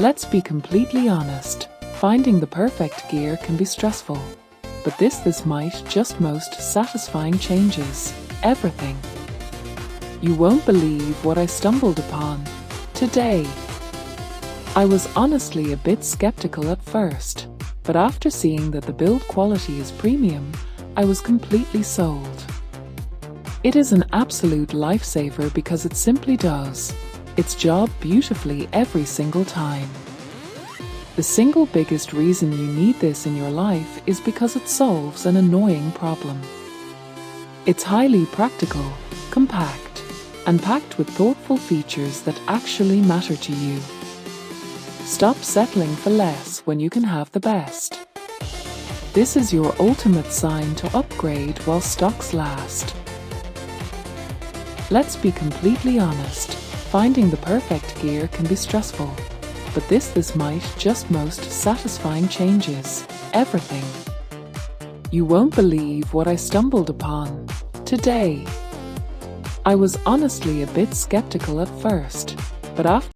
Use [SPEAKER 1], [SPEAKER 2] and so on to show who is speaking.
[SPEAKER 1] Let's be completely honest, finding the perfect gear can be stressful. But this might just most satisfying changes everything. You won't believe what I stumbled upon today. I was honestly a bit skeptical at first, but after seeing that the build quality is premium, I was completely sold. It is an absolute lifesaver because it simply does its job beautifully every single time. The single biggest reason you need this in your life is because it solves an annoying problem. It's highly practical, compact, and packed with thoughtful features that actually matter to you. Stop settling for less when you can have the best. This is your ultimate sign to upgrade while stocks last. Let's be completely honest, finding the perfect gear can be stressful, but this might just most satisfying changes everything. You won't believe what I stumbled upon today. I was honestly a bit skeptical at first, but after